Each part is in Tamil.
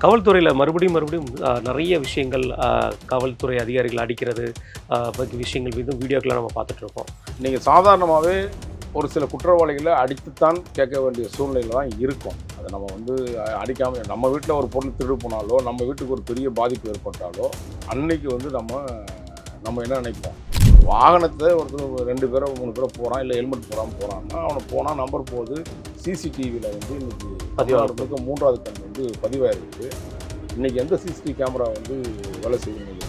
காவல்துறையில மறுபடியும் நெறைய விஷயங்கள் காவல்துறை அதிகாரிகள் அடிக்கிறது பத்தி விஷயங்கள் மீதும் வீடியோக்கெல்லாம் நம்ம பார்த்துட்ருக்கோம். நீங்கள் சாதாரணமாகவே ஒரு சில குற்றவாளிகளை அடித்துத்தான் கேட்க வேண்டிய சூழ்நிலையில் தான் இருக்கும். அதை நம்ம அடிக்காமல் நம்ம வீட்டில் ஒரு பொருள் திருடு போனாலோ, நம்ம வீட்டுக்கு ஒரு பெரிய பாதிப்பு ஏற்பட்டாலோ, அன்னைக்கு நம்ம என்ன நினைப்போம்? வாகனத்தை ஒருத்தர் 2 பேரோ 3 பேரோ போகிறான், இல்லை ஹெல்மெட் போடாமல் போகிறான்னா அவனை போனால் நம்பர் போகுது. சிசிடிவியில் இன்னைக்கு பதிவாகிறதுக்கு 3வது கண் பதிவாயிருக்கு. இன்றைக்கி எந்த சிசிடிவி கேமரா வேலை செய்யணும்,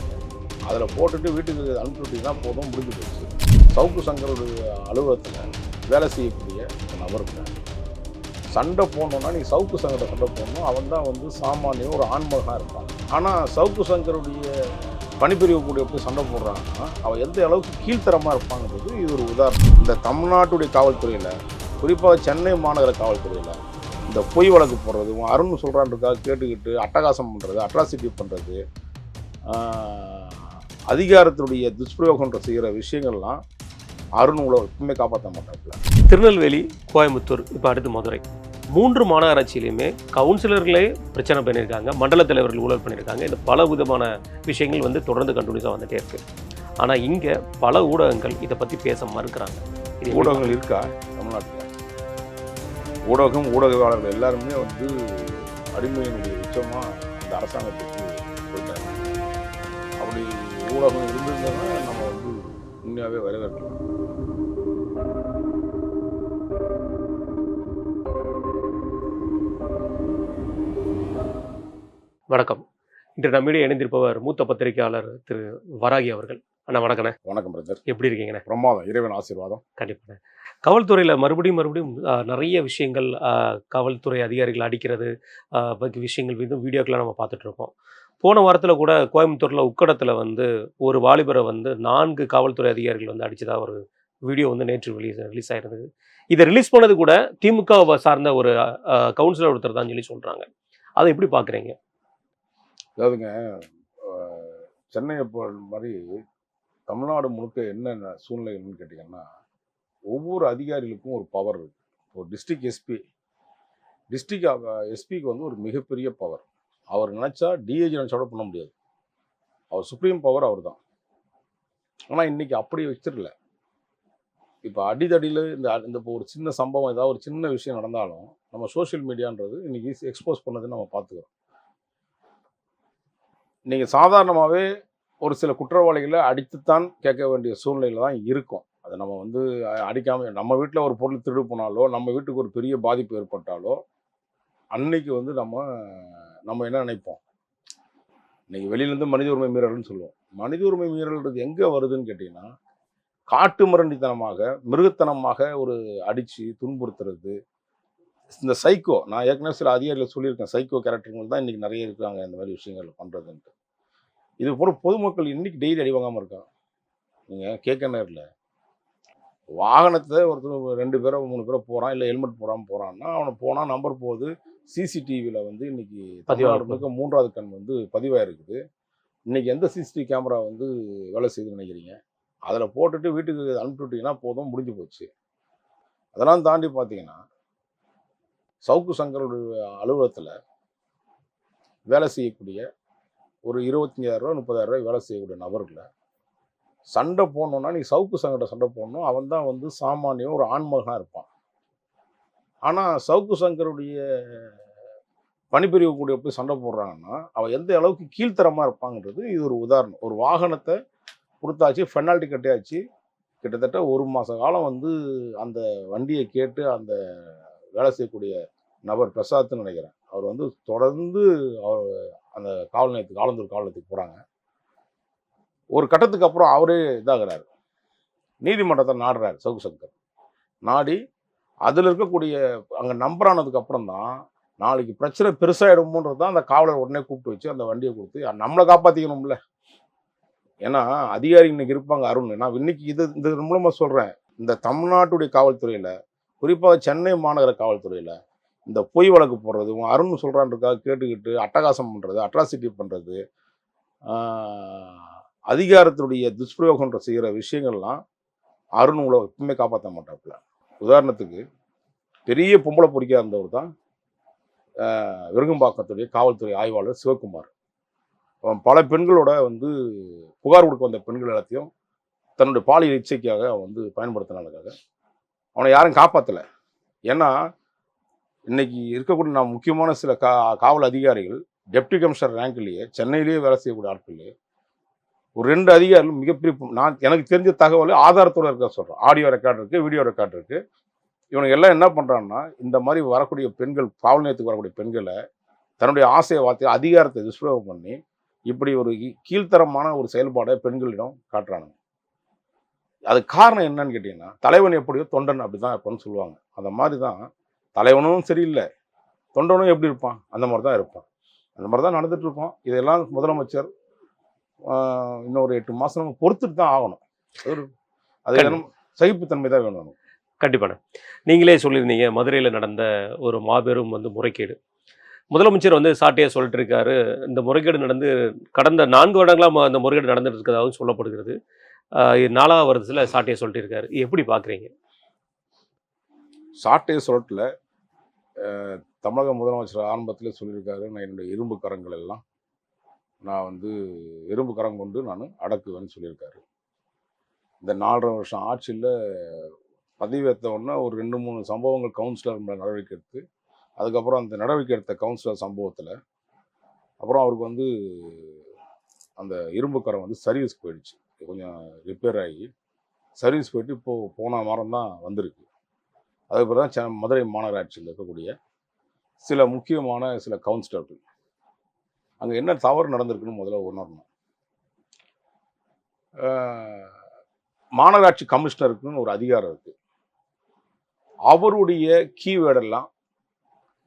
அதில் போட்டுட்டு வீட்டுக்கு அனுப்பிவிட்டிங்கன்னா போதும், முடிஞ்சு போச்சு. சவுக்கு சங்கருடைய அலுவலகத்தில் வேலை செய்யக்கூடிய நபருக்கு சண்டை போடணுன்னா நீ சவுக்கு சங்கரை சண்டை போடணும். அவன் தான் சாமானியம் ஒரு ஆண்மகனாக இருப்பான். ஆனால் சவுக்கு சங்கருடைய பணிபுரிய கூடிய போய் சண்டை போடுறாங்கன்னா அவன் எந்த அளவுக்கு கீழ்த்தரமாக இருப்பாங்கிறது இது ஒரு உதாரணம். இந்த தமிழ்நாட்டுடைய காவல்துறையில், குறிப்பாக சென்னை மாநகர காவல்துறையில் இந்த பொய் வழக்கு போடுறது, அருண் சொல்கிறான்றதுக்காக கேட்டுக்கிட்டு அட்டகாசம் பண்ணுறது, அட்ராசிட்டி பண்ணுறது, அதிகாரத்துடைய துஷ்பிரயோகன்ற செய்கிற விஷயங்கள்லாம் அருண் எப்பவுமே காப்பாற்ற மாட்டாப்புல. திருநெல்வேலி, கோயம்புத்தூர், இப்போ அடுத்து மதுரை 3 மாநகராட்சியிலையுமே கவுன்சிலர்களே பிரச்சனை பண்ணியிருக்காங்க, மண்டல தலைவர்கள் ஊழல் பண்ணியிருக்காங்க. இந்த பல விதமான விஷயங்கள் தொடர்ந்து கண்டினியூஸாக வந்துகிட்டே இருக்குது. ஆனால் இங்கே பல ஊடகங்கள் இதை பற்றி பேச மறுக்கிறாங்க. ஊடகங்கள் இருக்கா தமிழ்நாட்டில்? ஊடகவாளர்கள் எல்லாருமே அடிமையினுடைய உச்சமாக இந்த அரசாங்கத்துக்கு போயிட்டாங்க. அப்படி ஊடகம் இருந்ததுன்னா நம்ம உண்மையாகவே வரவேற்கலாம். வணக்கம். இன்று நம்மிடையே இணைந்திருப்பவர் மூத்த பத்திரிகையாளர் திரு வராகி அவர்கள். அண்ணா வணக்கண்ணே. வணக்கம் பிரதர். எப்படி இருக்கீங்கண்ணே? பிரமாதம், இறைவன் ஆசீர்வாதம். கண்டிப்பாண்ணே. காவல்துறையில் மறுபடியும் நிறைய விஷயங்கள் காவல்துறை அதிகாரிகள் அடிக்கிறது பற்றி விஷயங்கள் மீதும் வீடியோக்கெல்லாம் நம்ம பார்த்துட்ருக்கோம். போன வாரத்தில் கூட கோயம்புத்தூரில் உக்கடத்தில் ஒரு வாலிபரை 4 காவல்துறை அதிகாரிகள் அடித்ததா ஒரு வீடியோ நேற்று ரிலீஸ் ஆயிருந்தது. இதை ரிலீஸ் பண்ணது கூட திமுக சார்ந்த ஒரு கவுன்சிலர் ஒருத்தர் தான் சொல்லி சொல்கிறாங்க. அதை எப்படி பார்க்குறீங்க? அதாவதுங்க, சென்னையை மாதிரி தமிழ்நாடு முழுக்க என்னென்ன சூழ்நிலைன்னு கேட்டிங்கன்னா, ஒவ்வொரு அதிகாரிகளுக்கும் ஒரு பவர் இருக்குது. ஒரு டிஸ்ட்ரிக்ட் எஸ்பிக்கு ஒரு மிகப்பெரிய பவர். அவர் நினச்சா டிஐஜி நினச்சோட பண்ண முடியாது. அவர் சுப்ரீம் பவர் அவர் தான். ஆனால் இன்றைக்கி அப்படி வச்சிடல. இப்போ அடிதடியில் இந்த இப்போ ஒரு சின்ன சம்பவம், ஏதாவது ஒரு சின்ன விஷயம் நடந்தாலும் நம்ம சோஷியல் மீடியான்றது இன்றைக்கி எக்ஸ்போஸ் பண்ணதுன்னு நம்ம பார்த்துக்கிறோம். நீங்கள் சாதாரணமாகவே ஒரு சில குற்றவாளிகளை அடித்துத்தான் கேட்க வேண்டிய சூழ்நிலையில் தான் இருக்கும். அதை நம்ம அடிக்காமல் நம்ம வீட்டில் ஒரு பொருள் திருடு போனாலோ, நம்ம வீட்டுக்கு ஒரு பெரிய பாதிப்பு ஏற்பட்டாலோ, அன்னைக்கு நம்ம என்ன நினைப்போம்? இன்றைக்கி வெளியிலேருந்து மனித உரிமை மீறல்னு சொல்லுவோம். மனித உரிமை மீறல்ன்றது எங்கே வருதுன்னு கேட்டிங்கன்னா, காட்டு மிரண்டித்தனமாக, மிருகத்தனமாக ஒரு அடித்து துன்புறுத்துறது. இந்த சைக்கோ, நான் ஏற்கனவே சில அதிகாரிகள் சொல்லியிருக்கேன், சைக்கோ கேரக்டர்கள் தான் இன்றைக்கி நிறைய இருக்காங்க இந்த மாதிரி விஷயங்கள் பண்ணுறதுன்ட்டு. இது போல பொதுமக்கள் இன்றைக்கி டெய்லி அடி வாங்காமல் இருக்காங்க. நீங்கள் கேட்க நேரில் வாகனத்தை ஒருத்தர் 2 பேரோ 3 பேரோ போகிறான், இல்லை ஹெல்மெட் போடாமல் போகிறான்னா அவனை போனால் நம்பர் போகுது. சிசிடிவியில் இன்றைக்கி பதிவாகிறதுக்கு 3வது கண் பதிவாயிருக்குது. இன்றைக்கி எந்த சிசிடிவி கேமரா வேலை செய்யுதுன்னு நினைக்கிறீங்க? அதில் போட்டுட்டு வீட்டுக்கு அனுப்பிவிட்டிங்கன்னா போதும், முடிஞ்சு போச்சு. அதெல்லாம் தாண்டி பார்த்தீங்கன்னா, சவுக்கு சங்கருடைய அலுவலகத்தில் வேலை செய்யக்கூடிய ஒரு 25,000 30,000 வேலை செய்யக்கூடிய நபர்களை சண்டை போடணுன்னா நீ சவுக்கு சங்கரை சண்டை போடணும். அவன் தான் சாமானியம் ஒரு ஆண்மகனாக இருப்பான். ஆனால் சவுக்கு சங்கருடைய பணிபுரிய கூடிய போய் சண்டை போடுறாங்கன்னா அவன் எந்த அளவுக்கு கீழ்த்தரமாக இருப்பாங்கிறது இது ஒரு உதாரணம். ஒரு வாகனத்தை கொடுத்தாச்சு, பெனால்ட்டி கட்டியாச்சு. கிட்டத்தட்ட 1 மாத காலம் அந்த வண்டியை கேட்டு அந்த வேலை செய்யக்கூடிய நபர் பிரசாத்னு நினைக்கிறேன். அவர் தொடர்ந்து அவர் அந்த ஆலந்தூர் காவல் நிலையத்துக்கு போகிறாங்க. ஒரு கட்டத்துக்கு அப்புறம் அவரே இதாகிறார், நீதிமன்றத்தை நாடுறார். சவுக்கு சங்கர் நாடி அதில் இருக்கக்கூடிய அங்கே நம்பரானதுக்கு அப்புறம் தான் நாளைக்கு பிரச்சனை பெருசாகிடுமோன்றது தான் அந்த காவலர் உடனே கூப்பிட்டு வச்சு அந்த வண்டியை கொடுத்து நம்மளை காப்பாற்றிக்கணும்ல. ஏன்னா அதிகாரி இன்னைக்கு இருப்பாங்க அருண். நான் இன்னைக்கு இந்த மூலமாக சொல்கிறேன், இந்த தமிழ்நாட்டுடைய காவல்துறையில், குறிப்பாக சென்னை மாநகர காவல்துறையில் இந்த பொய் வழக்கு போடுறது, அருண் சொல்கிறான்றதுக்காக கேட்டுக்கிட்டு அட்டகாசம் பண்ணுறது, அட்ராசிட்டி பண்ணுறது, அதிகாரத்துடைய துஷ்பிரயோகன்ற செய்கிற விஷயங்கள்லாம் அருண் எப்பவுமே காப்பாற்ற மாட்டாப்புல. உதாரணத்துக்கு பெரிய பொம்பளை பொறிக்காக இருந்தவர் தான் விருகம்பாக்கத்துடைய காவல்துறை ஆய்வாளர் சிவகுமார். அவன் பல பெண்களோட வந்து புகார் கொடுக்க வந்த பெண்கள் எல்லாத்தையும் தன்னுடைய பாலியல் இச்சைக்காக அவன் வந்து பயன்படுத்தினதுக்காக அவனை யாரும் காப்பாற்றலை. ஏன்னா இன்னைக்கு இருக்கக்கூடிய நான் முக்கியமான சில காவல் அதிகாரிகள் டெப்டி கமிஷனர் ரேங்க்லேயே சென்னையிலேயே வேலை செய்யக்கூடிய ஆட்கள் ஒரு 2 அதிகாரிகள் மிகப்பெரிய நான் எனக்கு தெரிஞ்ச தகவல் ஆதாரத்தோடு இருக்க சொல்கிறேன். ஆடியோ ரெக்கார்டு இருக்குது, வீடியோ ரெக்கார்டு இருக்குது. இவனுக்கு எல்லாம் என்ன பண்ணுறான்னா இந்த மாதிரி வரக்கூடிய பெண்கள் காவல் நிலையத்துக்கு வரக்கூடிய பெண்களை தன்னுடைய ஆசையை வார்த்தை அதிகாரத்தை துஷ்பிரயோகம் பண்ணி இப்படி ஒரு கீழ்த்தரமான ஒரு செயல்பாடை பெண்களிடம் காட்டுறானுங்க. அது காரணம் என்னன்னு கேட்டிங்கன்னா தலைவன் எப்படியோ தொண்டன் அப்படி தான் இருப்பான்னு சொல்லுவாங்க. அந்த மாதிரி தான் தலைவனும் சரியில்லை, தொண்டனும் எப்படி இருப்பான் அந்த மாதிரி தான் இருப்பான். அந்த மாதிரி தான் நடந்துட்டு இருப்போம். இதெல்லாம் முதலமைச்சர் இன்னும் ஒரு 8 மாதம் நம்ம பொறுத்துட்டு தான் ஆகணும். அது சகிப்புத்தன்மை தான் வேணும். கண்டிப்பான. நீங்களே சொல்லியிருந்தீங்க மதுரையில் நடந்த ஒரு மாபெரும் முறைகேடு. முதலமைச்சர் சாட்டையாக சொல்லிட்டு இருக்காரு. இந்த முறைகேடு நடந்து கடந்த 4 வருடங்களாக அந்த முறைகேடு நடந்துட்டு இருக்கிறதாகவும் சொல்லப்படுகிறது. 4ஆவது வருடத்தில் சாட்டையை சொல்லிட்டு இருக்காரு. எப்படி பார்க்குறீங்க? சாட்டையை சொல்லட்டில் தமிழக முதலமைச்சர் ஆரம்பத்திலே சொல்லியிருக்காரு, நான் என்னுடைய இரும்பு கரங்கள் எல்லாம் நான் வந்து இரும்பு கரம் கொண்டு நான் அடக்குவேன்னு சொல்லியிருக்காரு. இந்த 4.5 வருஷம் ஆட்சியில் பதிவேற்ற உடனே ஒரு 2-3 சம்பவங்கள் கவுன்சிலர் நடவடிக்கை எடுத்து, அதுக்கப்புறம் அந்த நடவடிக்கை எடுத்த கவுன்சிலர் சம்பவத்தில் அப்புறம் அவருக்கு அந்த இரும்பு கரம் சர்வீஸ் போயிடுச்சு. கொஞ்சம் ரிப்பேர் ஆகி சர்வீஸ் போயிட்டு இப்போது போன வாரம் தான் வந்திருக்கு. அதுக்கப்புறம் தான் மதுரை மாநகராட்சியில் இருக்கக்கூடிய சில முக்கியமான சில கவுன்சிலர்கள் அங்கே என்ன தவறு நடந்திருக்குன்னு முதல்ல உணரணும். மாநகராட்சி கமிஷனருக்குன்னு ஒரு அதிகாரம் இருக்குது. அவருடைய கீவேர்டெல்லாம்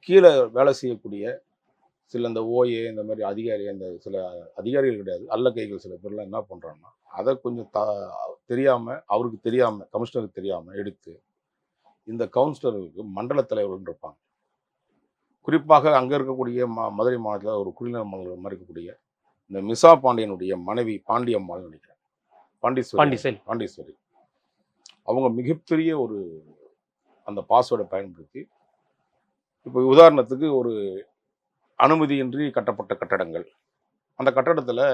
கீழே வேலை செய்யக்கூடிய சில இந்த ஓஏ இந்த மாதிரி அதிகாரி, அந்த சில அதிகாரிகள் கிடையாது, அல்ல கைகள் சில பேர்லாம் என்ன பண்ணுறாங்கன்னா அதை கொஞ்சம் தெரியாமல், அவருக்கு தெரியாமல், கமிஷனருக்கு தெரியாமல் எடுத்து இந்த கவுன்சிலர்களுக்கு மண்டல தலைவர்கள் இருப்பாங்க. குறிப்பாக அங்கே இருக்கக்கூடிய மதுரை மாவட்டத்தில் ஒரு குடிநீர் மண்டலம் மாதிரி இருக்கக்கூடிய இந்த மிசா பாண்டியனுடைய மனைவி பாண்டியம்மாள் நினைக்கிறேன், பாண்டீஸ்வரி அவங்க மிகப்பெரிய ஒரு அந்த பாஸ்வேர்டை பயன்படுத்தி இப்போ உதாரணத்துக்கு ஒரு அனுமதியின்றி கட்டப்பட்ட கட்டடங்கள், அந்த கட்டடத்தில்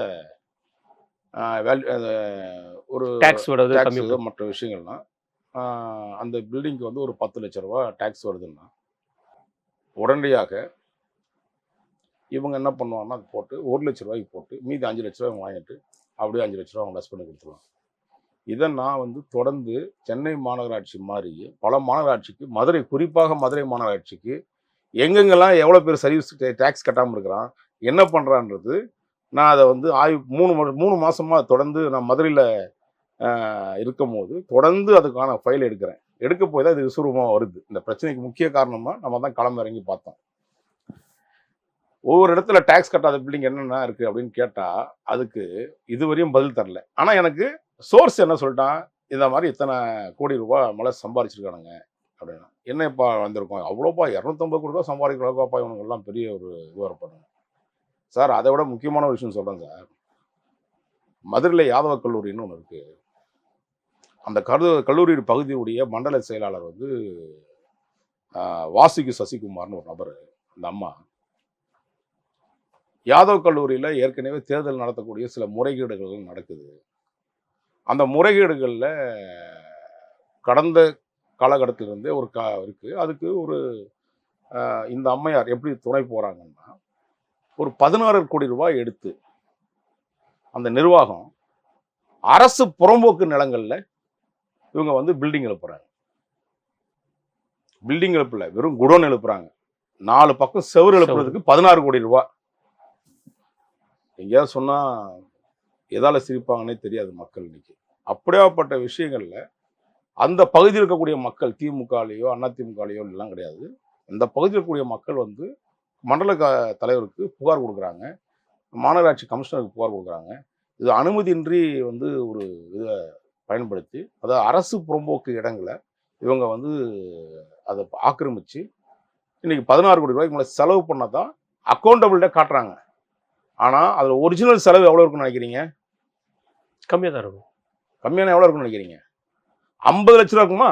ஒரு டேக்ஸ் மற்ற விஷயங்கள்லாம் அந்த பில்டிங்க்கு ஒரு 10 லட்ச ரூபா டேக்ஸ் வருதுன்னா உடனடியாக இவங்க என்ன பண்ணுவாங்கன்னா அது போட்டு 1 லட்ச ரூபாய்க்கு போட்டு மீதி 5 லட்ச ரூபாய் வாங்கிட்டு அப்படியே 5 லட்ச ரூபா அவங்க லெஸ் பண்ணி கொடுத்துருவாங்க. இதை நான் தொடர்ந்து சென்னை மாநகராட்சி மாதிரி பல மாநகராட்சிக்கு, மதுரை குறிப்பாக மதுரை மாநகராட்சிக்கு எங்கெங்கெல்லாம் எவ்வளோ பேர் சர்வீஸ் டேக்ஸ் கட்டாமல் இருக்கிறான், என்ன பண்ணுறான்றது நான் அதை ஆய்வு 3 மாதமாக தொடர்ந்து நான் மதுரையில் இருக்கும் போது தொடர்ந்து அதுக்கான ஃபைல் எடுக்க போய் தான் இது விசுரூபமாக வருது. இந்த பிரச்சனைக்கு முக்கிய காரணமாக நம்ம தான் களம் இறங்கி பார்த்தோம். ஒவ்வொரு இடத்துல டேக்ஸ் கட்டாத பில்டிங் என்னென்ன இருக்குது அப்படின்னு கேட்டால் அதுக்கு இதுவரையும் பதில் தரல. ஆனால் எனக்கு சோர்ஸ் என்ன சொல்லிட்டான், இந்த மாதிரி இத்தனை கோடி ரூபாய் மேலே சம்பாரிச்சிருக்கானுங்க அப்படின்னா. என்னப்பா வந்திருக்கோம், அவ்வளோப்பா 250 கோடி ரூபா சம்பாதிக்கிறப்பா இவனுங்கெல்லாம் பெரிய ஒரு இதுவாக இருப்பாங்க சார். அதை விட முக்கியமான ஒரு விஷயம் சொல்கிறேன் சார். மதுரையில் யாதவ கல்லூரின்னு ஒன்று இருக்குது. அந்த கல்லூரி பகுதியுடைய மண்டல செயலாளர் வாசுகி சசிகுமார்னு ஒரு நபர். அந்த அம்மா யாதவ் கல்லூரியில் ஏற்கனவே தேர்தல் நடத்தக்கூடிய சில முறைகேடுகள் நடக்குது. அந்த முறைகேடுகளில் கடந்த காலகட்டத்திலிருந்தே ஒரு இருக்குது. அதுக்கு ஒரு இந்த அம்மையார் எப்படி துணை போகிறாங்கன்னா, ஒரு 16 கோடி ரூபாய் எடுத்து அந்த நிர்வாகம் அரசு புறம்போக்கு நிலங்களில் இவங்க பில்டிங் எழுப்புறாங்க. பில்டிங் எழுப்பல, வெறும் குடோன் எழுப்புறாங்க. 4 பக்கம் செவுறு எழுப்புறதுக்கு 16 கோடி ரூபாய். எங்கேயாவது சொன்னால் எதால சிரிப்பாங்கன்னே தெரியாது மக்கள் இன்னைக்கு. அப்படியாப்பட்ட விஷயங்கள்ல அந்த பகுதியில் இருக்கக்கூடிய மக்கள், திமுகலையோ அதிமுகலையோ எல்லாம் கிடையாது, இந்த பகுதியில் இருக்கக்கூடிய மக்கள் மண்டல தலைவருக்கு புகார் கொடுக்குறாங்க, மாநகராட்சி கமிஷனருக்கு புகார் கொடுக்குறாங்க. இது அனுமதியின்றி ஒரு இதை பயன்படுத்தி, அதாவது அரசு புறம்போக்கு இடங்களை இவங்க அதை ஆக்கிரமித்து இன்னைக்கு 16 கோடி ரூபாய்க்கு மேலே செலவு பண்ணதான் அக்கௌண்டபிள்கிட்ட காட்டுறாங்க. ஆனால் அதில் ஒரிஜினல் செலவு எவ்வளோ இருக்குன்னு நினைக்கிறீங்க? கம்மியாக தான் இருக்கும். கம்மியான எவ்வளோ இருக்குன்னு நினைக்கிறீங்க? 50 லட்ச ரூபா இருக்குமா?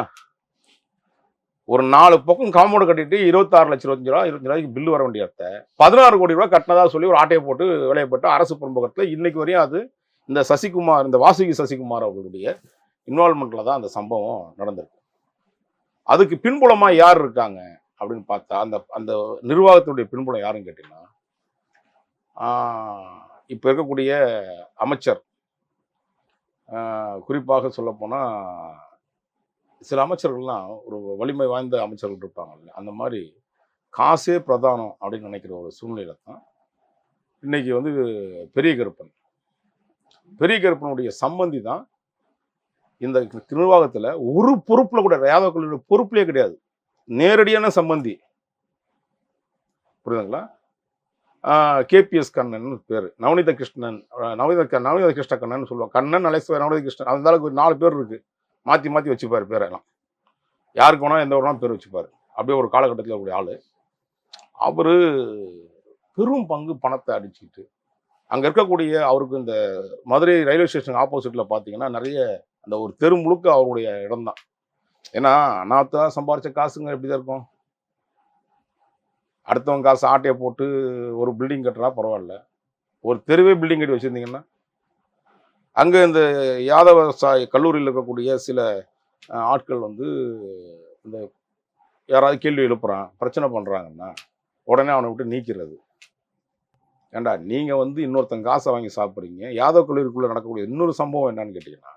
ஒரு 4 பக்கம் காம்பவுண்ட் கட்டிட்டு 26,25,000 25,000 பில்லு வர வேண்டிய இடத்த 16 கோடி ரூபாய் கட்டினதா சொல்லி ஒரு ஆட்டையை போட்டு வேலையை போட்டு அரசு புறம்போக்கத்தில் இன்னைக்கு வரையும் அது இந்த சசிகுமார், இந்த வாசுகி சசிகுமார் அவர்களுடைய இன்வால்மெண்ட்ல தான் அந்த சம்பவம் நடந்திருக்கு. அதுக்கு பின்புலமா யார் இருக்காங்க அப்படின்னு பார்த்தா அந்த அந்த நிர்வாகத்தினுடைய பின்புலம் யாருன்னு கேட்டீங்கன்னா, இப்போ இருக்கக்கூடிய அமைச்சர், குறிப்பாக சொல்லப்போனால் சில அமைச்சர்கள்லாம் ஒரு வலிமை வாய்ந்த அமைச்சர்கள் இருப்பாங்கல்ல, அந்த மாதிரி காசே பிரதானம் அப்படின்னு நினைக்கிற ஒரு சூழ்நிலை தான் இன்னைக்கு வந்து பெரிய கருப்பன். பெரிய கருப்பனுடைய சம்பந்தி தான் இந்த நிர்வாகத்தில் ஒரு பொறுப்பில் கூட, யாதவ கல்லூரியோட பொறுப்புலேயே கிடையாது, நேரடியான சம்பந்தி. புரியுதுங்களா? கேபிஎஸ் கண்ணன் பேர், நவநீத கிருஷ்ணன், நவநீத கிருஷ்ண கண்ணன் சொல்லுவாங்க. கண்ணன் அலேஸ்வர் நவநீத கிருஷ்ணன், அந்த அளவுக்கு 4 பேர் இருக்கு. மாற்றி மாற்றி வச்சுப்பார் பேரெல்லாம். யாருக்கு வேணாலும் எந்த வேணாலும் பேர் வச்சுப்பார். அப்படியே ஒரு காலகட்டத்தில் இருக்கக்கூடிய ஆள். அவர் பெரும் பங்கு பணத்தை அடிச்சுக்கிட்டு அங்கே இருக்கக்கூடிய அவருக்கு இந்த மதுரை ரயில்வே ஸ்டேஷன் ஆப்போசிட்டில் பார்த்தீங்கன்னா நிறைய அந்த ஒரு தெரு முழுக்க அவருடைய இடம் தான். ஏன்னா நான் சம்பாரிச்ச காசுங்க எப்படி தான் இருக்கும். அடுத்தவங்க காசு ஆட்டையை போட்டு ஒரு பில்டிங் கட்டுறா பரவாயில்ல, ஒரு தெருவே பில்டிங் கட்டி வச்சுருந்தீங்கன்னா அங்கே இந்த யாதவ கல்லூரியில் இருக்கக்கூடிய சில ஆட்கள் வந்து இந்த யாராவது கேள்வி எழுப்புறான், பிரச்சனை பண்ணுறாங்கன்னா உடனே அவனை விட்டு நீக்கிறது. ஏண்டா நீங்கள் வந்து இன்னொருத்தங்க காசை வாங்கி சாப்பிட்றீங்க. யாதவ கல்லூரிக்குள்ளே நடக்கக்கூடிய இன்னொரு சம்பவம் என்னன்னு கேட்டிங்கன்னா,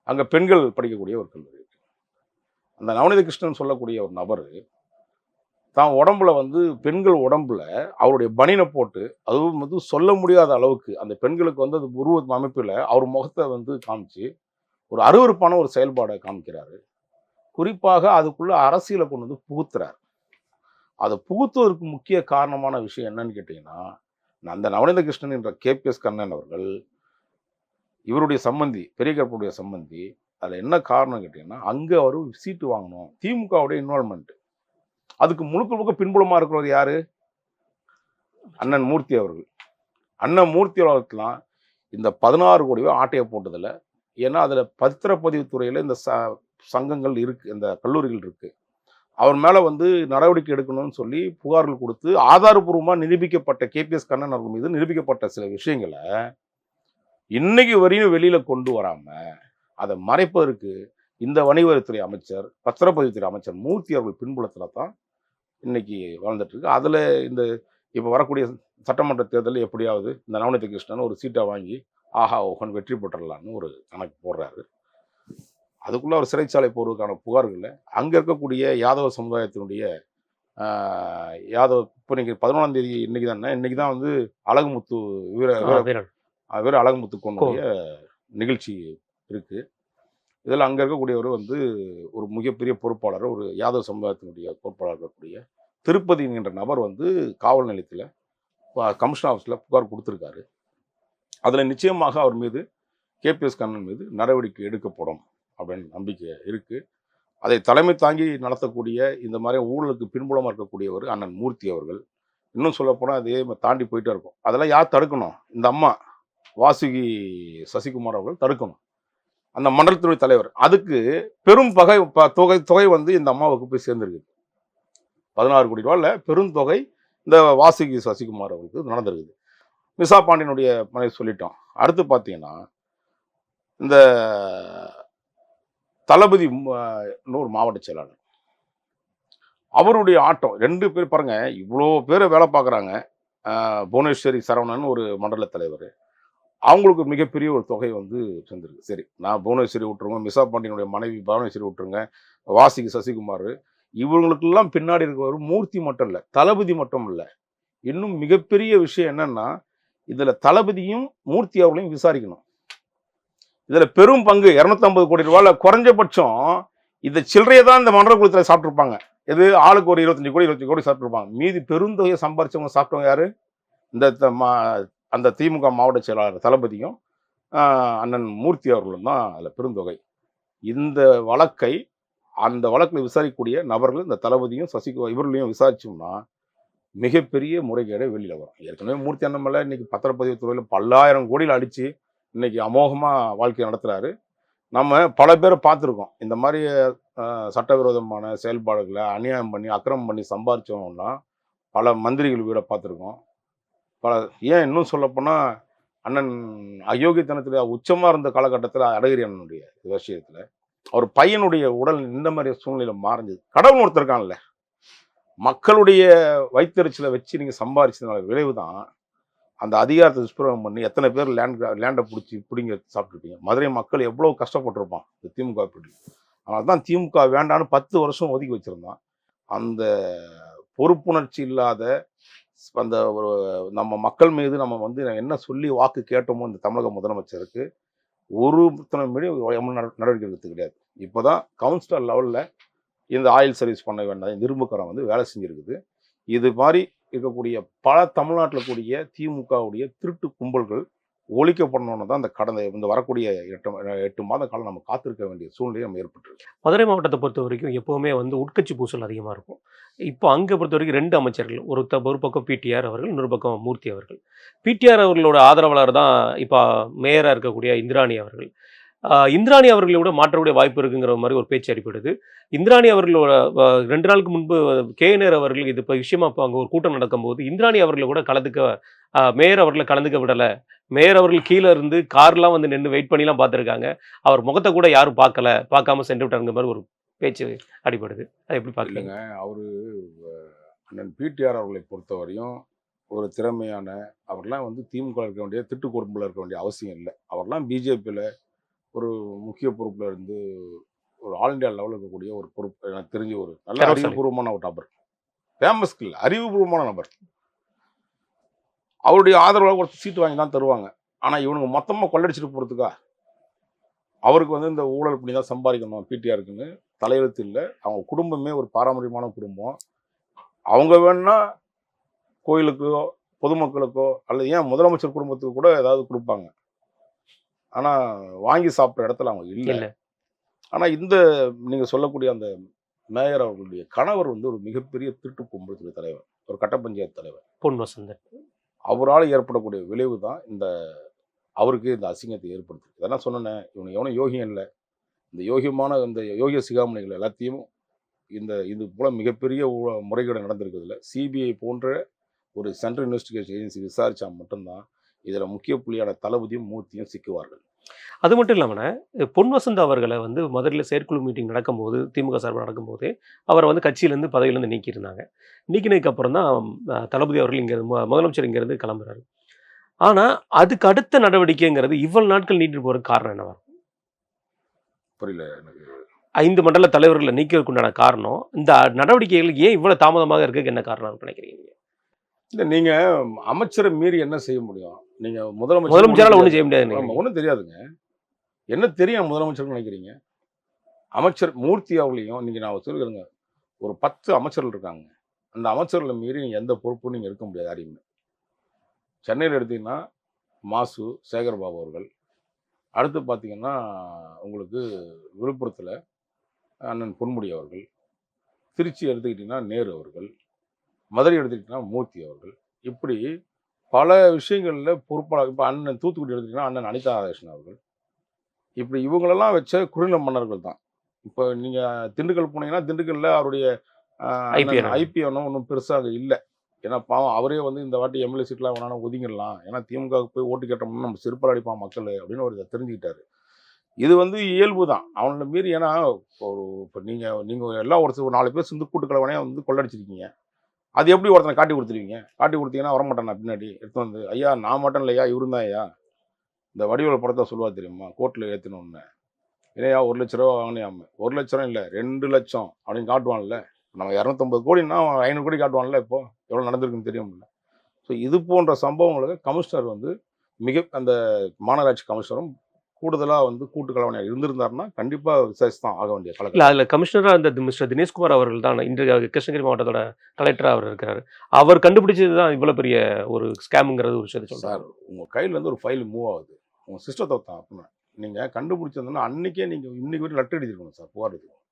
அங்கே பெண்கள் படிக்கக்கூடிய ஒரு கல்லூரி. அந்த நவநீத கிருஷ்ணன் சொல்லக்கூடிய ஒரு நபர் தான் உடம்புல வந்து பெண்கள் உடம்புல அவருடைய பனினை போட்டு, அதுவும் வந்து சொல்ல முடியாத அளவுக்கு அந்த பெண்களுக்கு வந்து அது உருவ அமைப்பில் அவர் முகத்தை வந்து காமிச்சு ஒரு அருவருப்பான ஒரு செயல்பாடை காமிக்கிறாரு. குறிப்பாக அதுக்குள்ள அரசியலை கொண்டு வந்து புகுத்துறார். அதை புகுத்துவதற்கு முக்கிய காரணமான விஷயம் என்னன்னு கேட்டீங்கன்னா, அந்த நவநீத கிருஷ்ணன் என்ற கேபிஎஸ் கண்ணன் அவர்கள் இவருடைய சம்பந்தி, பெரிய கருப்பனுடைய சம்பந்தி. அதில் என்ன காரணம் கேட்டீங்கன்னா, அங்கே அவர் சீட்டு வாங்கணும், திமுகவுடைய இன்வால்மெண்ட். அதுக்கு முழுக்க முழுக்க பின்புலமா இருக்கிறவர் யாரு? அண்ணன் மூர்த்தி அவர்கள். அண்ணன் மூர்த்தி அவர்களுக்கெல்லாம் இந்த 16 கோடி ரூபாய் ஆட்டையை போட்டதில்லை. ஏன்னா அதில் பத்திரப்பதிவு துறையில் இந்த சங்கங்கள் இருக்கு, இந்த கல்லூரிகள் இருக்கு. அவர் மேலே வந்து நடவடிக்கை எடுக்கணும்னு சொல்லி புகார்கள் கொடுத்து ஆதாரபூர்வமாக நிரூபிக்கப்பட்ட கேபிஎஸ் கண்ணன் அவர்கள் மீது நிரூபிக்கப்பட்ட சில விஷயங்களை இன்னைக்கு வரையும் வெளியில கொண்டு வராம அதை மறைப்பதற்கு இந்த வணிகவரித்துறை அமைச்சர், பத்திரப்பதிவுத்துறை அமைச்சர் மூர்த்தி அவர்கள் பின்புலத்தில் தான் இன்னைக்கு வாழ்ந்துட்டு இருக்கு. அதில் இந்த இப்போ வரக்கூடிய சட்டமன்ற தேர்தலில் எப்படியாவது இந்த நவநீத கிருஷ்ணன் ஒரு சீட்டை வாங்கி ஆஹா ஓஹன் வெற்றி பெற்றலான்னு ஒரு கணக்கு போடுறாரு. அதுக்குள்ள அவர் சிறைச்சாலை போடுவதற்கான புகார்களில் அங்கே இருக்கக்கூடிய யாதவ சமுதாயத்தினுடைய யாதவ் இப்போ இன்னைக்கு 11ஆம் தேதி இன்னைக்கு தான் வந்து அழகுமுத்து வீர அழகுமுத்து கொண்டுடைய நிகழ்ச்சி இருக்கு. இதில் அங்கே இருக்கக்கூடியவர் வந்து ஒரு மிகப்பெரிய பொறுப்பாளர், ஒரு யாதவ சமுதாயத்தினுடைய பொறுப்பாளர் இருக்கக்கூடிய திருப்பதி என்ற நபர் வந்து காவல் நிலையத்தில் கமிஷனர் ஆஃபீஸில் புகார் கொடுத்துருக்காரு. அதில் நிச்சயமாக அவர் மீது, கேபிஎஸ் கண்ணன் மீது நடவடிக்கை எடுக்கப்படும் அப்படின்னு நம்பிக்கை இருக்குது. அதை தலைமை தாங்கி நடத்தக்கூடிய இந்த மாதிரி ஊழலுக்கு பின்புலமாக இருக்கக்கூடியவர் அண்ணன் மூர்த்தி அவர்கள். இன்னும் சொல்லப்போனால் அதே தாண்டி போயிட்டே இருக்கும். அதெல்லாம் யார் தடுக்கணும்? இந்த அம்மா வாசுகி சசிகுமார் அவர்கள் தடுக்கணும், அந்த மண்டலத்தினுடைய தலைவர். அதுக்கு பெரும் தொகை வந்து இந்த அம்மாவுக்கு போய் சேர்ந்துருக்கு. 16 கோடி ரூபாயில் பெருந்தொகை இந்த வாசுகி சசிகுமார் அவர்களுக்கு நடந்திருக்குது. மிசா பாண்டியனுடைய மனைவி சொல்லிட்டோம். அடுத்து பார்த்தீங்கன்னா இந்த தளபதி ஒரு மாவட்ட செயலாளர், அவருடைய ஆட்டம் 2 பேர் பாருங்க, இவ்வளோ பேரை வேலை பார்க்குறாங்க. புவனேஸ்வரி சரவணன் ஒரு மண்டல தலைவர், அவங்களுக்கு மிகப்பெரிய ஒரு தொகை வந்து சேர்ந்துருக்கு. சரி, நான் புவனேஸ்வரி விட்டுருங்க, மிசா பாண்டியனுடைய மனைவி புவனேஸ்வரி விட்டுருங்க, வாசிக்கு சசிகுமார், இவங்களுக்கெல்லாம் பின்னாடி இருக்கிறவர் மூர்த்தி மட்டும் இல்லை, தளபதி மட்டும் இல்லை. இன்னும் மிகப்பெரிய விஷயம் என்னன்னா, இதில் தளபதியும் மூர்த்தி அவர்களையும் விசாரிக்கணும். இதில் பெரும் பங்கு 250 கோடி ரூபாயில் குறைஞ்சபட்சம் இந்த சில்லறையை தான் இந்த மண்டல குழுத்தில் சாப்பிட்ருப்பாங்க. இது ஆளுக்கு ஒரு 25 கோடி 20 கோடி சாப்பிட்ருப்பாங்க. மீதி பெருந்தொகையை சம்பாரிச்சவங்க சாப்பிட்டவங்க யாரு? இந்த அந்த திமுக மாவட்ட செயலாளர் தளபதியும் அண்ணன் மூர்த்தி அவர்களும் தான் அதில் பெருந்தொகை. இந்த வழக்கை அந்த வழக்கில் விசாரிக்கக்கூடிய நபர்கள் இந்த தளபதியும் இவர்களையும் விசாரிச்சோம்னா மிகப்பெரிய முறைகேடை வெளியில் வரும். ஏற்கனவே மூர்த்தி அண்ணாமலை இன்னைக்கு பத்திரப்பதிவு துறையில் பல்லாயிரம் கோடியில் அடித்து இன்னைக்கு அமோகமாக வாழ்க்கை நடத்துகிறாரு. நம்ம பல பேரை பார்த்துருக்கோம். இந்த மாதிரி சட்டவிரோதமான செயல்பாடுகளை அநியாயம் பண்ணி அக்கிரமம் பண்ணி சம்பாரிச்சவங்கலாம் பல மந்திரிகள் வீடை பார்த்துருக்கோம். பல ஏன் இன்னும் சொல்லப்போனால் அண்ணன் அயோக்கியத்தனத்தில் உச்சமாக இருந்த காலகட்டத்தில் அழகிரி அண்ணனுடைய விஷயத்தில் அவர் பையனுடைய உடல் இந்த மாதிரி சூழ்நிலை மாறிஞ்சது. கடவுள் ஒருத்தர் இருக்கான்ல, மக்களுடைய வயிற்றுச்சலை வச்சு நீங்கள் சம்பாரிச்சதுனால விளைவு தான் அந்த அதிகாரத்தை துஷ்பிரயோகம் பண்ணி எத்தனை பேர் லேண்டை பிடிங்க சாப்பிட்ருப்பீங்க. மதுரை மக்கள் எவ்வளோ கஷ்டப்பட்டிருப்பான் இந்த திமுக பிடி. அதனால தான் திமுக வேண்டான்னு 10 வருஷம் ஒதுக்கி வச்சுருந்தான். அந்த பொறுப்புணர்ச்சி இல்லாத அந்த ஒரு நம்ம மக்கள் மீது நம்ம வந்து என்ன சொல்லி வாக்கு கேட்டோமோ இந்த தமிழக முதலமைச்சருக்கு ஒரு நடவடிக்கை எடுத்து கிடையாது. இப்போ தான் கவுன்சிலர் லெவலில் இந்த ஆயில் சர்வீஸ் பண்ண வேண்டாம் நிருபக்கரம் வந்து வேலை செஞ்சுருக்குது. இது மாதிரி இருக்கக்கூடிய பல தமிழ்நாட்டில் கூடிய திமுகவுடைய திருட்டு கும்பல்கள் ஒழிக்கப்படணும்னு தான் இந்த வரக்கூடிய 8 மாத காலம் நம்ம காத்திருக்க வேண்டிய சூழ்நிலை நம்ம ஏற்பட்டுருக்கு. மதுரை மாவட்டத்தை பொறுத்த வரைக்கும் எப்போவுமே வந்து உட்கட்சி பூசல் அதிகமாக இருக்கும். இப்போ அங்கே பொறுத்த வரைக்கும் 2 அமைச்சர்கள், ஒரு பக்கம் பிடிஆர் அவர்கள், இன்னொரு பக்கம் மூர்த்தி அவர்கள். பிடிஆர் அவர்களோட ஆதரவாளர் தான் இப்போ மேயராக இருக்கக்கூடிய இந்திராணி அவர்கள். இந்திராணி அவர்களை விட மாற்றக்கூடிய வாய்ப்பு இருக்குங்கிற மாதிரி ஒரு பேச்சு அடிப்படுது. இந்திராணி அவர்களோட 2 நாளுக்கு முன்பு கேஎன்ஆர் அவர்கள் இது இப்போ விஷயமா இப்போ அங்கே ஒரு கூட்டம் நடக்கும்போது இந்திராணி அவர்களை கூட மேயர் அவர்களை கலந்துக்க விடலை. மேயர் அவர்கள் கீழே இருந்து கார்லாம் வந்து நின்று வெயிட் பண்ணிலாம் பார்த்துருக்காங்க. அவர் முகத்தை கூட யாரும் பார்க்காம சென்று விட்டாருங்கிற மாதிரி ஒரு பேச்சு அடிபடுது. அது எப்படி பார்க்கலங்க? அவரு அண்ணன் பிடிஆர் அவர்களை பொறுத்தவரையும் ஒரு திறமையான அவர்லாம் வந்து திமுக இருக்க வேண்டிய திட்டு குடும்பில் இருக்க வேண்டிய அவசியம் இல்லை. அவர்லாம் பிஜேபியில் ஒரு முக்கிய பொறுப்பில் இருந்து ஒரு ஆல் இண்டியா லெவலில் இருக்கக்கூடிய ஒரு பொறுப்பு எனக்கு தெரிஞ்ச ஒரு நல்ல அறிவுபூர்வமான ஒரு நபர். ஃபேமஸ் இல்லை, அறிவுபூர்வமான நபர். அவருடைய ஆதரவாக ஒரு சீட்டு வாங்கி தான் தருவாங்க. ஆனால் இவனுங்க மொத்தமாக கொள்ளடிச்சிட்டு போகிறதுக்கா அவருக்கு வந்து இந்த ஊழல் பண்ணி தான் சம்பாதிக்கணும் பிடிஆருக்குன்னு தலையெழுத்து இல்லை. அவங்க குடும்பமே ஒரு பாரம்பரியமான குடும்பம். அவங்க வேணா கோயிலுக்கோ பொதுமக்களுக்கோ அல்லது ஏன் முதலமைச்சர் குடும்பத்துக்கு கூட ஏதாவது கொடுப்பாங்க. ஆனால் வாங்கி சாப்பிட்ற இடத்துல அவங்க இல்லை. ஆனால் இந்த நீங்கள் சொல்லக்கூடிய அந்த மேயர் அவர்களுடைய கணவர் வந்து ஒரு மிகப்பெரிய திருட்டு கும்பலுடைய தலைவர், ஒரு கட்ட பஞ்சாயத்து தலைவர் பொன் வசந்தன். அவரால் ஏற்படக்கூடிய விளைவு தான் அவருக்கு இந்த அசிங்கத்தை ஏற்படுத்துது. இதெல்லாம் சொன்னேன், இவனுக்கு எவனும் யோகியம் இல்லை. இந்த யோகிய சிகாமணிகள் எல்லாத்தையும் இது போல மிகப்பெரிய முறைகேடு நடந்திருக்கிறதுல சிபிஐ போன்ற ஒரு சென்ட்ரல் இன்வெஸ்டிகேஷன் ஏஜென்சி விசாரித்தா மட்டும்தான் இதில் முக்கிய புள்ளியான தளபதியும் மூர்த்தியும் சிக்குவார்கள். அது மட்டும் இல்லாமல் பொன் வசந்த் அவர்களை வந்து மதுரையில் செயற்குழு மீட்டிங் நடக்கும்போது திமுக சார்பில் நடக்கும்போது அவரை வந்து கட்சியிலேருந்து பதவியிலேருந்து நீக்கியிருந்தாங்க. நீக்கினதுக்கு அப்புறம் தான் தளபதி அவர்கள் இங்கேருந்து முதலமைச்சர் இங்கேருந்து கிளம்புறாரு. ஆனால் அதுக்கு அடுத்த நடவடிக்கைங்கிறது இவ்வளவு நாட்கள் நீட்டு போகிறதுக்கு காரணம் என்னவா? புரியல எனக்கு. 5 மண்டல தலைவர்களை நீக்கிறதுக்குண்டான காரணம் இந்த நடவடிக்கைகள் ஏன் இவ்வளவு தாமதமாக இருக்கு? என்ன காரணம் நினைக்கிறீங்க? இல்லை, நீங்கள் அமைச்சரை மீறி என்ன செய்ய முடியும்? நீங்கள் முதலமைச்சரால் ஒன்றும் செய்ய முடியாது. ஒன்றும் தெரியாதுங்க. என்ன தெரியும் முதலமைச்சர்னு நினைக்கிறீங்க? அமைச்சர் மூர்த்தி அவர்களையும் நீங்கள் நான் சொல்லுங்க, ஒரு 10 அமைச்சர்கள் இருக்காங்க. அந்த அமைச்சர்களை மீறி நீங்கள் எந்த பொறுப்பும் நீங்கள் இருக்க முடியாது யாரையுமே. சென்னையில் எடுத்தீங்கன்னா மாசு சேகர்பாபு அவர்கள், அடுத்து பார்த்தீங்கன்னா உங்களுக்கு விழுப்புரத்தில் அண்ணன் பொன்முடி அவர்கள், திருச்சி எடுத்துக்கிட்டிங்கன்னா நேரு அவர்கள், மதுரை எடுத்துக்கிட்டிங்கன்னா மூர்த்தி அவர்கள், இப்படி பல விஷயங்களில் பொறுப்பாளர். இப்போ அண்ணன் தூத்துக்குடி எடுத்துக்கிட்டிங்கன்னா அண்ணன் அனிதா ராதாகிருஷ்ணன் அவர்கள், இப்படி இவங்களெல்லாம் வச்ச குறுநில மன்னர்கள் தான். இப்போ நீங்கள் திண்டுக்கல் போனீங்கன்னா திண்டுக்கல்லில் அவருடைய ஐபிஎன்னும் ஒன்றும் பெருசாக இல்லை. ஏன்னா பாவம் அவரே வந்து இந்த வாட்டி எம்எல்ஏ சீட்லாம் வேணாலும் ஒதுங்கிடலாம், ஏன்னா திமுகவுக்கு போய் ஓட்டு கேட்டோம்னா நம்ம செருப்பால் அடிப்பான் மக்கள் அப்படின்னு ஒரு தெரிஞ்சுக்கிட்டாரு. இது வந்து இயல்பு தான் அவங்கள மீறி. ஏன்னா இப்போ நீங்கள் எல்லாம் ஒரு 4 பேர் சிந்து கூட்டுக்கலவனே வந்து கொள்ளடிச்சிருக்கீங்க. அது எப்படி ஒருத்தனை காட்டி கொடுத்துருவீங்க? காட்டி கொடுத்தீங்கன்னா வரமாட்டானா பின்னாடி எடுத்து வந்து ஐயா நான் மட்டும் இல்லையா இவரு தான் ஐயா. இந்த வடிவேலு படத்தை சொல்லுவா தெரியுமா, கோர்ட்டில் ஏற்றணுன்னு இல்லையா 1 லட்ச ரூபா வாங்கினாம 1 லட்ச ரூபா இல்லை 2 லட்சம் அப்படின்னு காட்டுவான்ல. நம்ம 250 கோடினா 500 கோடி காட்டுவான்ல. இப்போ எவ்வளோ நடந்திருக்குன்னு தெரியும்ல. ஸோ இது போன்ற சம்பவங்களுக்கு கமிஷனர் வந்து அந்த மாநகராட்சி கமிஷனரும் கூடுதலாக வந்து கூட்டுக்கலவனையாக இருந்திருந்தாருன்னா கண்டிப்பாக விசாரிச்சு தான் ஆக வேண்டிய கலெக்டர். இல்லை, அதில் கமிஷனராக இந்த மிஸ்டர் தினேஷ்குமார் அவர்கள் தான் இன்று கிருஷ்ணகிரி மாவட்டத்தோட கலெக்டராக அவர் இருக்கிறார். அவர் கண்டுபிடிச்சது தான் இவ்வளோ பெரிய ஒரு ஸ்கேமுங்கிறது ஒரு விஷயத்தை சொல்கிறார். உங்கள் கையில் வந்து ஒரு ஃபைல் மூவ் ஆகுது, உங்கள் சிஸ்டத்தை தான் அப்படின்னா நீங்கள் கண்டுபிடிச்சிருந்தோன்னா அன்றைக்கே நீங்கள் இன்னைக்கு வரைக்கும் லெட்டர் எழுதிருக்கணும் சார், புகார் எழுதிருக்கணும்.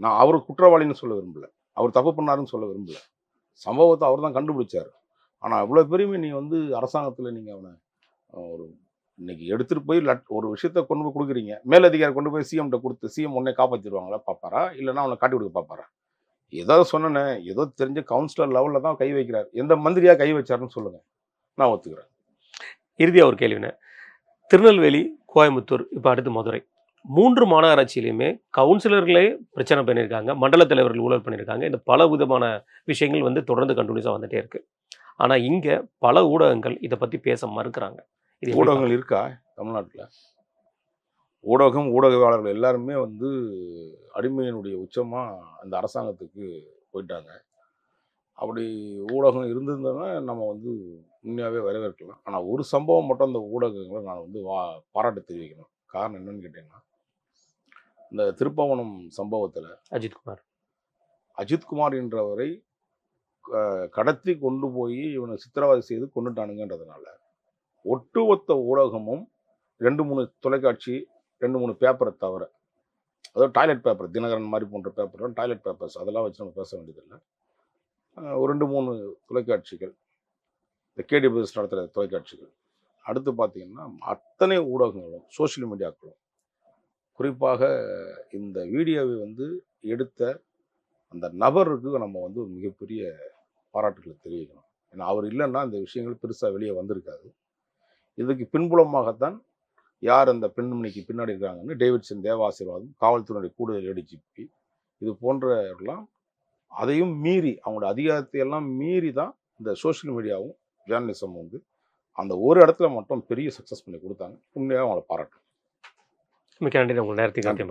நான் அவர் குற்றவாளின்னு சொல்ல விரும்பலை, அவர் தப்பு பண்ணாருன்னு சொல்ல விரும்பலை. சம்பவத்தை அவர் தான் கண்டுபிடிச்சார். ஆனால் இவ்வளோ பெருமை நீங்கள் வந்து அரசாங்கத்தில் நீங்கள் அவனை ஒரு இன்னைக்கு எடுத்துகிட்டு போய் ஒரு விஷயத்த கொண்டு போய் கொடுக்குறீங்க, மேலதிகாரி கொண்டு போய் சிஎம்கிட்ட கொடுத்து சிஎம் உடனே காப்பாற்றிடுவாங்களா பார்ப்பாரா, இல்லைன்னா அவனை காட்டி கொடுக்க பார்ப்பாரா? ஏதோ சொன்னேனே, ஏதோ தெரிஞ்ச கவுன்சிலர் லெவலில் தான் கை வைக்கிறார். எந்த மந்திரியா கை வச்சாருன்னு சொல்லுங்க, நான் ஒத்துக்கிறேன். இறுதியா ஒரு கேள்விண்ணே. திருநெல்வேலி, கோயம்புத்தூர், இப்போ அடுத்து மதுரை 3 மாநகராட்சியிலையுமே கவுன்சிலர்களே பிரச்சனை பண்ணியிருக்காங்க, மண்டல தலைவர்கள் ஊழல் பண்ணியிருக்காங்க. இந்த பல விதமான விஷயங்கள் வந்து தொடர்ந்து கண்டினியூஸாக வந்துட்டே இருக்கு. ஆனால் இங்கே பல ஊடகங்கள் இதை பற்றி பேச மறுக்கிறாங்க. இது எப்படி ஊடகங்கள் இருக்கா தமிழ்நாட்டில்? ஊடகம், ஊடகவியலாளர்கள் எல்லாருமே வந்து அடிமையினுடைய உச்சமாக அந்த அரசாங்கத்துக்கு போயிட்டாங்க. அப்படி ஊடகம் இருந்திருந்தோன்னா நம்ம வந்து உண்மையாகவே வரவேற்கலாம். ஆனால் ஒரு சம்பவம் மட்டும் அந்த ஊடகங்களை நான் வந்து பாராட்டு தெரிவிக்கணும். காரணம் என்னன்னு கேட்டிங்கன்னா, இந்த திருப்பவனம் சம்பவத்தில் அஜித்குமார் அஜித்குமார் என்றவரை கடத்தி கொண்டு போய் இவனை சித்திரவதை செய்து கொண்டுட்டானுங்கன்றதுனால ஒட்டுமொத்த ஊடகமும் 2-3 தொலைக்காட்சி, 2-3 பேப்பரை தவிர, அதாவது டாய்லெட் பேப்பர், தினகரன் மாதிரி போன்ற பேப்பர், டாய்லெட் பேப்பர்ஸ் அதெல்லாம் வச்சு நம்ம பேச வேண்டியதில்லை. ஒரு 2-3 தொலைக்காட்சிகள், இந்த கேடிபிஎஸ் நடத்துகிற தொலைக்காட்சிகள், அடுத்து பார்த்தீங்கன்னா அத்தனை ஊடகங்களும் சோஷியல் மீடியாக்களும், குறிப்பாக இந்த வீடியோவை வந்து எடுத்த அந்த நபருக்கு நம்ம வந்து ஒரு மிகப்பெரிய பாராட்டுகளை தெரிவிக்கணும். ஏன்னா அவர் இல்லைன்னா இந்த விஷயங்கள் பெருசாக வெளியே வந்திருக்காது. இதுக்கு பின்புலமாகத்தான் யார் அந்த பெண்மணிக்கு பின்னாடி இருக்காங்கன்னு டேவிட்சன் தேவாசீர்வாதம், காவல்துறையுடைய கூடுதல் ஏடிஜிபி, இது போன்றவர்களாம் அதையும் மீறி அவங்களோட அதிகாரத்தை எல்லாம் மீறி தான் இந்த சோஷியல் மீடியாவும் ஜேர்னலிசம் வந்து அந்த ஒரு இடத்துல மட்டும் பெரிய சக்ஸஸ் பண்ணி கொடுத்தாங்க. உண்மையாக அவங்கள பாராட்டணும். மிக்க நன்றி. உங்கள் நேரத்துக்கு நன்றி.